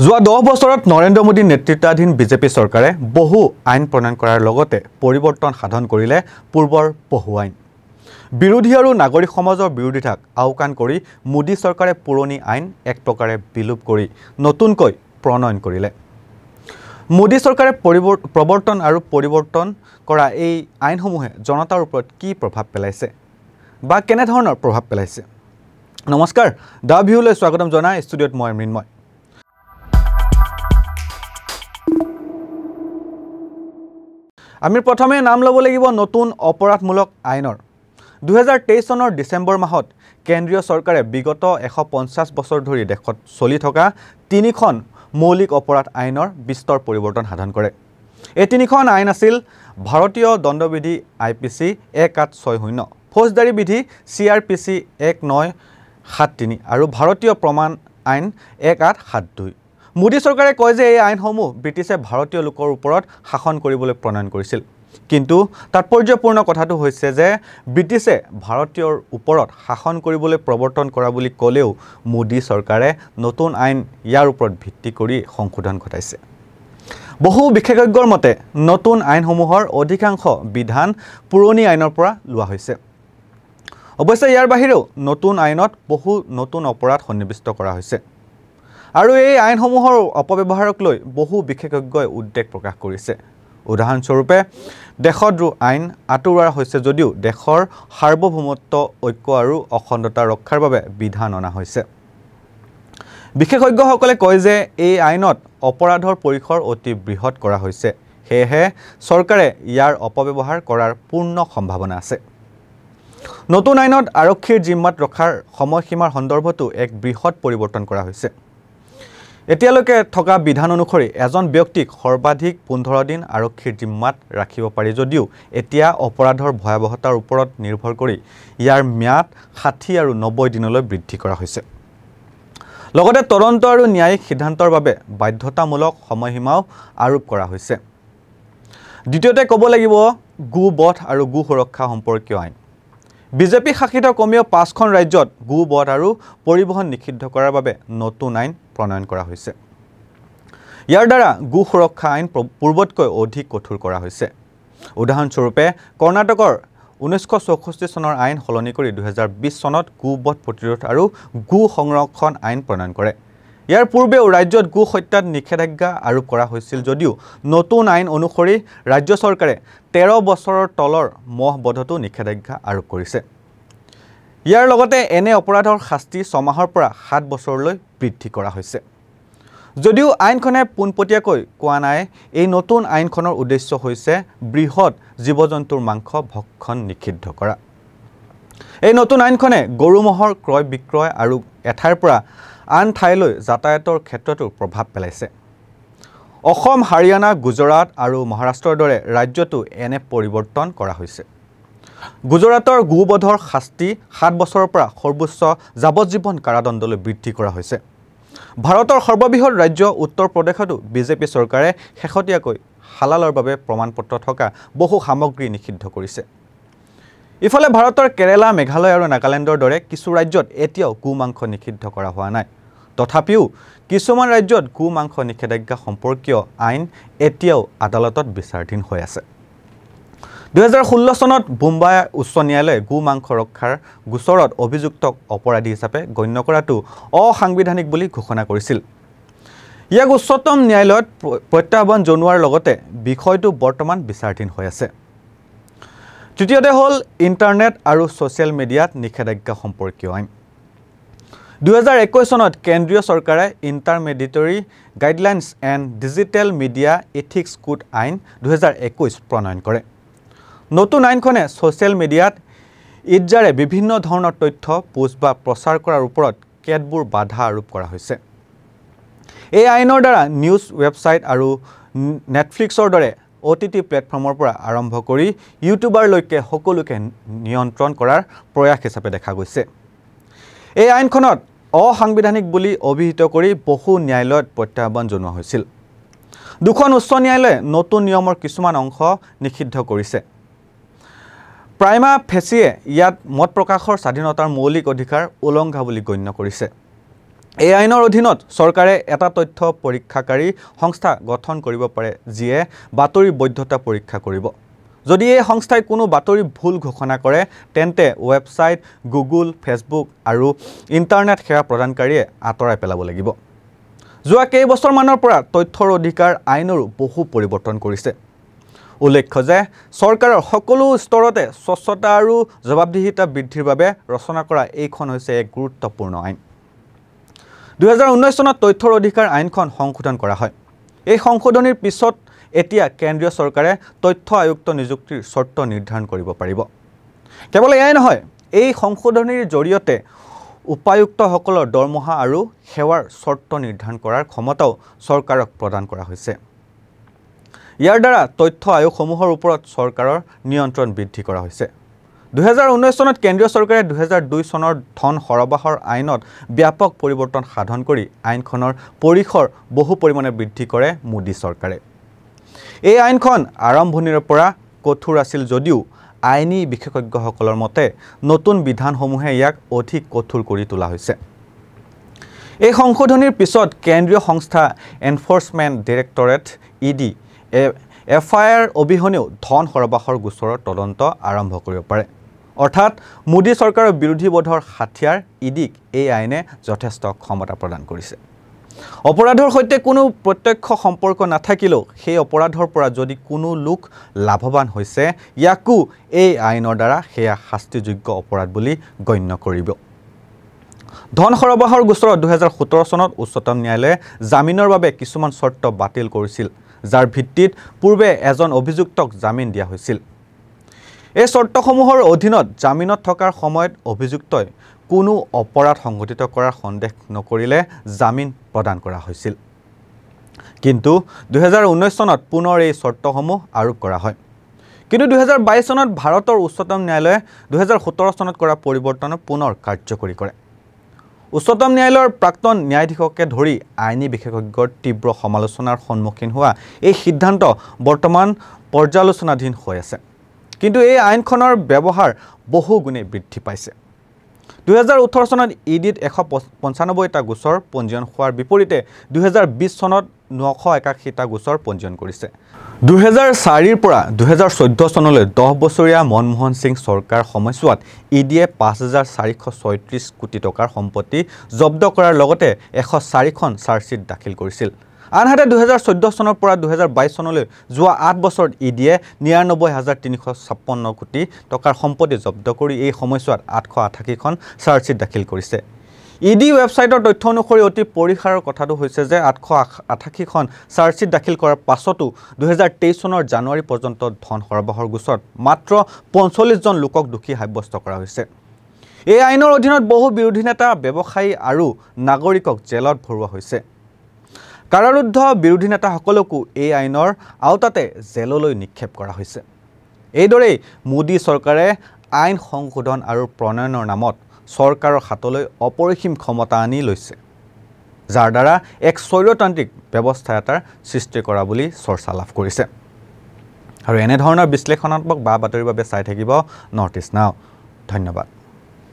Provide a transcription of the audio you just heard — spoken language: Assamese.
যোৱা 10 বছৰত নৰেন্দ্ৰ মোদী নেতৃত্বাধীন বিজেপি চৰকাৰে বহু আইন প্ৰণয়ন কৰাৰ লগতে পৰিৱৰ্তন সাধন কৰিলে পূৰ্বৰ বহু আইন বিৰোধী আৰু নাগৰিক সমাজৰ বিৰোধিতাক আওকাণ কৰি মোদী চৰকাৰে পুৰণি আইন এক প্ৰকাৰে বিলোপ কৰি নতুনকৈ প্ৰণয়ন কৰিলে মোদী চৰকাৰে প্ৰৱৰ্তন আৰু পৰিৱৰ্তন কৰা এই আইনসমূহে জনতাৰ ওপৰত কি প্ৰভাৱ পেলাইছে বা কেনে ধৰণৰ প্ৰভাৱ পেলাইছে নমস্কাৰ দা ভিউলৈ স্বাগতম জনাই ষ্টুডিঅত মই মৃন্ময় আমি প্ৰথমে নাম ল'ব লাগিব নতুন অপৰাধমূলক আইনৰ 2023 চনৰ ডিসেম্বৰ মাহত কেন্দ্ৰীয় চৰকাৰে বিগত 150 বছৰ ধৰি দেশত চলি থকা তিনিখন মৌলিক অপৰাধ আইনৰ বিস্তৰ পৰিৱৰ্তন সাধন কৰে এই তিনিখন আইন আছিল ভাৰতীয় দণ্ডবিধি IPC 1860 ফৌজদাৰী বিধি CRPC 1973 আৰু ভাৰতীয় প্ৰমাণ আইন 1872 মোদী চৰকাৰে কয় যে এই আইনসমূহ ব্ৰিটিছে ভাৰতীয় লোকৰ ওপৰত শাসন কৰিবলৈ প্ৰণয়ন কৰিছিল কিন্তু তাৎপৰ্যপূৰ্ণ কথাটো হৈছে যে ব্ৰিটিছে ভাৰতীয়ৰ ওপৰত শাসন কৰিবলৈ প্ৰৱৰ্তন কৰা বুলি ক'লেও মোদী চৰকাৰে নতুন আইন ইয়াৰ ওপৰত ভিত্তি কৰি সংশোধন ঘটাইছে বহু বিশেষজ্ঞৰ মতে নতুন আইনসমূহৰ অধিকাংশ বিধান পুৰণি আইনৰ পৰা লোৱা হৈছে অৱশ্যে ইয়াৰ বাহিৰেও নতুন আইনত বহু নতুন অপৰাধ সন্নিৱিষ্ট কৰা হৈছে আৰু এই আইনসমূহৰ অপব্যৱহাৰক লৈ বহু বিশেষজ্ঞই উদ্বেগ প্ৰকাশ কৰিছে উদাহৰণস্বৰূপে দেশত আইন আঁতৰোৱা হৈছে যদিও দেশৰ সাৰ্বভৌমত্ব ঐক্য আৰু অখণ্ডতা ৰক্ষাৰ বাবে বিধান অনা হৈছে বিশেষজ্ঞসকলে কয় যে এই আইনত অপৰাধৰ পৰিসৰ অতি বৃহৎ কৰা হৈছে সেয়েহে চৰকাৰে ইয়াৰ অপব্যৱহাৰ কৰাৰ পূৰ্ণ সম্ভাৱনা আছে নতুন আইনত আৰক্ষীৰ জিম্মাত ৰখাৰ সময়সীমাৰ সন্দৰ্ভতো এক বৃহৎ পৰিৱৰ্তন কৰা হৈছে এতিয়ালৈকে থকা বিধান অনুসৰি এজন ব্যক্তিক সৰ্বাধিক 15 দিন আৰক্ষীৰ জিম্মাত ৰাখিব পাৰি যদিও এতিয়া অপৰাধৰ ভয়াৱহতাৰ ওপৰত নিৰ্ভৰ কৰি ইয়াৰ ম্যাদ 60 আৰু 90 দিনলৈ বৃদ্ধি কৰা হৈছে লগতে তদন্ত আৰু ন্যায়িক সিদ্ধান্তৰ বাবে বাধ্যতামূলক সময়সীমাও আৰোপ কৰা হৈছে দ্বিতীয়তে ক'ব লাগিব গোবধ আৰু গো সুৰক্ষা সম্পৰ্কীয় আইন বিজেপি শাসিত কমেও 5খন ৰাজ্যত গোবধ আৰু পৰিবহণ নিষিদ্ধ কৰাৰ বাবে নতুন আইন প্ৰণয়ন কৰা হৈছে ইয়াৰ দ্বাৰা গো সুৰক্ষা আইন পূৰ্বতকৈ অধিক কঠোৰ কৰা হৈছে উদাহৰণস্বৰূপে কৰ্ণাটকৰ 1964 চনৰ আইন সলনি কৰি 2020 চনত গোবধ প্ৰতিৰোধ আৰু গো সংৰক্ষণ আইন প্ৰণয়ন কৰে ইয়াৰ পূৰ্বেও ৰাজ্যত গো হত্যাত নিষেধাজ্ঞা আৰোপ কৰা হৈছিল যদিও নতুন আইন অনুসৰি ৰাজ্য চৰকাৰে 13 বছৰৰ তলৰ মহ বধতো নিষেধাজ্ঞা আৰোপ কৰিছে ইয়াৰ লগতে এনে অপৰাধৰ শাস্তি 6 মাহৰ পৰা 7 বছৰলৈ বৃদ্ধি কৰা হৈছে যদিও আইনখনে পোনপটীয়াকৈ কোৱা নাই এই নতুন আইনখনৰ উদ্দেশ্য হৈছে বৃহৎ জীৱ-জন্তুৰ মাংস ভক্ষণ নিষিদ্ধ কৰা এই নতুন আইনখনে গৰু মহৰ ক্ৰয় বিক্ৰয় আৰু এঠাইৰ পৰা আন ঠাইলৈ যাতায়াতৰ ক্ষেত্ৰতো প্ৰভাৱ পেলাইছে অসম হাৰিয়ানা গুজৰাট আৰু মহাৰাষ্ট্ৰৰ দৰে ৰাজ্যতো এনে পৰিৱৰ্তন কৰা হৈছে গুজৰাটৰ গোবধৰ শাস্তি 7 বছৰৰ পৰা সৰ্বোচ্চ যাৱজ্জীৱন কাৰাদণ্ডলৈ বৃদ্ধি কৰা হৈছে ভাৰতৰ সৰ্ববৃহৎ ৰাজ্য উত্তৰ প্ৰদেশতো বিজেপি চৰকাৰে শেহতীয়াকৈ হালালৰ বাবে প্ৰমাণপত্ৰ থকা বহু সামগ্ৰী নিষিদ্ধ কৰিছে ইফালে ভাৰতৰ কেৰালা মেঘালয় আৰু নাগালেণ্ডৰ দৰে কিছু ৰাজ্যত এতিয়াও গো মাংস নিষিদ্ধ কৰা হোৱা নাই তথাপিও কিছুমান ৰাজ্যত গো মাংস নিষেধাজ্ঞা সম্পৰ্কীয় আইন এতিয়াও আদালতত বিচাৰাধীন হৈ আছে 2016 চনত বোম্বাই উচ্চ ন্যায়ালয়ে গো মাংস ৰক্ষাৰ গোচৰত অভিযুক্তক অপৰাধী হিচাপে গণ্য কৰাটো অসাংবিধানিক বুলি ঘোষণা কৰিছিল ইয়াক উচ্চতম ন্যায়ালয়ত প্ৰত্যাহ্বান জনোৱাৰ লগতে বিষয়টো বৰ্তমান বিচাৰাধীন হৈ আছে তৃতীয়তে হ'ল ইণ্টাৰনেট আৰু ছ'চিয়েল মিডিয়াত নিষেধাজ্ঞা সম্পৰ্কীয় আইন 2021 চনত কেন্দ্ৰীয় চৰকাৰে ইণ্টাৰমিডিয়েটৰী guidelines and digital media ethics code আইন 2021 প্ৰণয়ন কৰে নতুন আইনখনে ছ'চিয়েল মিডিয়াত ইজ্জাৰে বিভিন্ন ধৰণৰ তথ্য পোষ্ট বা প্ৰচাৰ কৰাৰ ওপৰত কেতবোৰ বাধা আৰোপ কৰা হৈছে এই আইনৰ দ্বাৰা নিউজ ৱেবছাইট আৰু নেটফ্লিক্সৰ দৰে OTT প্লেটফৰ্মৰ পৰা আৰম্ভ কৰি ইউটিউবাৰলৈকে সকলোকে নিয়ন্ত্ৰণ কৰাৰ প্ৰয়াস হিচাপে দেখা গৈছে এই আইনখনত অসাংবিধানিক বুলি অভিহিত কৰি বহু ন্যায়ালয়ত প্ৰত্যাহ্বান জনোৱা হৈছিল দুখন উচ্চ ন্যায়ালয়ে নতুন নিয়মৰ কিছুমান অংশ নিষিদ্ধ কৰিছে প্ৰাইমা ফেচিয়ে ইয়াত মত প্ৰকাশৰ স্বাধীনতাৰ মৌলিক অধিকাৰ উলংঘা বুলি গণ্য কৰিছে এই আইনৰ অধীনত চৰকাৰে এটা তথ্য পৰীক্ষাকাৰী সংস্থা গঠন কৰিব পাৰে যিয়ে বাতৰিৰ বৈধতা পৰীক্ষা কৰিব। যদি এই সংস্থাই কোনো বাতৰি ভুল ঘোষণা কৰে তেন্তে ৱেবছাইট, গুগল, ফেচবুক আৰু ইণ্টাৰনেট সেৱা প্ৰদানকাৰীয়ে আঁতৰাই পেলাব লাগিব। যোৱা কেইবছৰমানৰ পৰা তথ্যৰ অধিকাৰ আইনৰো বহু পৰিৱৰ্তন কৰিছে। উল্লেখ্য যে চৰকাৰৰ সকলো স্তৰতে স্বচ্ছতা আৰু জবাবদিহিতা বৃদ্ধিৰ বাবে ৰচনা কৰা এইখন হৈছে এক গুৰুত্বপূৰ্ণ আইন। 2019 চনত তথ্যৰ অধিকাৰ আইনখন সংশোধন কৰা হয়। এই সংশোধনীৰ পিছত এতিয়া কেন্দ্ৰীয় চৰকাৰে তথ্য আয়ুক্ত নিযুক্তিৰ চৰ্ত নিৰ্ধাৰণ কৰিব পাৰিব। কেৱল এয়াই নহয়, এই সংশোধনীৰ জৰিয়তে উপায়ুক্তসকলৰ দৰমহা আৰু সেৱাৰ চৰ্ত নিৰ্ধাৰণ কৰাৰ ক্ষমতাও চৰকাৰক প্ৰদান কৰা হৈছে। ইয়াৰ দ্বাৰা তথ্য আয়োগসমূহৰ ওপৰত চৰকাৰৰ নিয়ন্ত্ৰণ বৃদ্ধি কৰা হৈছে। 2019 চনত কেন্দ্ৰীয় চৰকাৰে 2002 চনৰ ধন সৰবৰাহৰ আইনত ব্যাপক পৰিৱৰ্তন সাধন কৰি আইনখনৰ পৰিসৰ বহু পৰিমাণে বৃদ্ধি কৰে মোদী চৰকাৰে। এই আইনখন আৰম্ভণিৰ পৰা কঠোৰ আছিল যদিও আইনী বিশেষজ্ঞসকলৰ মতে নতুন বিধানসমূহে ইয়াক অধিক কঠোৰ কৰি তোলা হৈছে। এই সংশোধনীৰ পিছত কেন্দ্ৰীয় সংস্থা এনফৰ্চমেণ্ট ডাইৰেক্টৰেট (ইডি) এফআইআৰ অবিহনেও ধন সৰবৰাহৰ গোচৰৰ তদন্ত আৰম্ভ কৰিব পাৰে। অৰ্থাৎ মোদী চৰকাৰৰ বিৰোধীবোধৰ হাথিয়াৰ ইডিক এই আইনে যথেষ্ট ক্ষমতা প্ৰদান কৰিছে। অপৰাধৰ সৈতে কোনো প্ৰত্যক্ষ সম্পৰ্ক নাথাকিলেও সেই অপৰাধৰ পৰা যদি কোনো লোক লাভৱান হৈছে ইয়াকো এই আইনৰ দ্বাৰা সেয়া শাস্তিযোগ্য অপৰাধ বুলি গণ্য কৰিব। ধন সৰবৰাহৰ গোচৰত 2017 চনত উচ্চতম ন্যায়ালয়ে জামিনৰ বাবে কিছুমান চৰ্ত বাতিল কৰিছিল, যাৰ ভিত্তিত পূৰ্বে এজন অভিযুক্তক জামিন দিয়া হৈছিল। এই চৰ্তসমূহৰ অধীনত জামিনত থকাৰ সময়ত অভিযুক্তই কোনো অপৰাধ সংঘটিত কৰাৰ সন্দেহ নকৰিলে জামিন প্ৰদান কৰা হৈছিল। কিন্তু 2019 চনত পুনৰ এই চৰ্তসমূহ আৰোপ কৰা হয়। কিন্তু 2022 চনত ভাৰতৰ উচ্চতম ন্যায়ালয়ে 2017 চনত কৰা পৰিৱৰ্তন পুনৰ কাৰ্যকৰী কৰে। উচ্চতম ন্যায়ালয়ৰ প্ৰাক্তন ন্যায়াধীশকে ধৰি আইনী বিশেষজ্ঞৰ তীব্ৰ সমালোচনাৰ সন্মুখীন হোৱা এই সিদ্ধান্ত বৰ্তমান পৰ্যালোচনাধীন হৈ আছে। কিন্তু এই আইনখনৰ ব্যৱহাৰ বহু গুণে বৃদ্ধি পাইছে। 2018 চনত ইডিত 195টা গোচৰ পঞ্জীয়ন হোৱাৰ বিপৰীতে 2020 চনত 981টা গোচৰ পঞ্জীয়ন কৰিছে। 2004ৰ পৰা 2014 চনলৈ 10 বছৰীয়া মনমোহন সিং চৰকাৰ সময়ছোৱাত ইডিয়ে 5,436 কোটি টকাৰ সম্পত্তি জব্দ কৰাৰ লগতে 104খন চাৰ্জশ্বীট দাখিল কৰিছিল। আনহাতে 2014 চনৰ পৰা 2022 চনলৈ যোৱা 8 বছৰত ইডিয়ে 99,356 কোটি টকাৰ সম্পত্তি জব্দ কৰি এই সময়ছোৱাত 888খন চাৰ্জশ্বীট দাখিল কৰিছে। ইডি ৱেবছাইটৰ তথ্য অনুসৰি অতি পৰিসৰৰ কথাটো হৈছে যে 888খন চাৰ্জশ্বীট দাখিল কৰাৰ পাছতো 2023 চনৰ জানুৱাৰী পৰ্যন্ত ধন সৰবৰাহৰ গোচৰত মাত্ৰ 45জন লোকক দোষী সাব্যস্ত কৰা হৈছে। এই আইনৰ অধীনত বহু বিৰোধী নেতা, ব্যৱসায়ী আৰু নাগৰিকক জেলত ভৰোৱা হৈছে। কাৰাৰুদ্ধ বিৰোধী নেতাসকলকো এই আইনৰ আওতাতে জেললৈ নিক্ষেপ কৰা হৈছে। এইদৰেই মোদী চৰকাৰে আইন সংশোধন আৰু প্ৰণয়নৰ নামত চৰকাৰৰ হাতলৈ অপৰিসীম ক্ষমতা আনি লৈছে, যাৰ দ্বাৰা এক স্বৈৰতান্ত্ৰিক ব্যৱস্থা এটাৰ সৃষ্টি কৰা বুলি চৰ্চা লাভ কৰিছে। আৰু এনেধৰণৰ বিশ্লেষণাত্মক বা বাতৰিৰ বাবে চাই থাকিব নৰ্থ ইষ্ট নাও। ধন্যবাদ।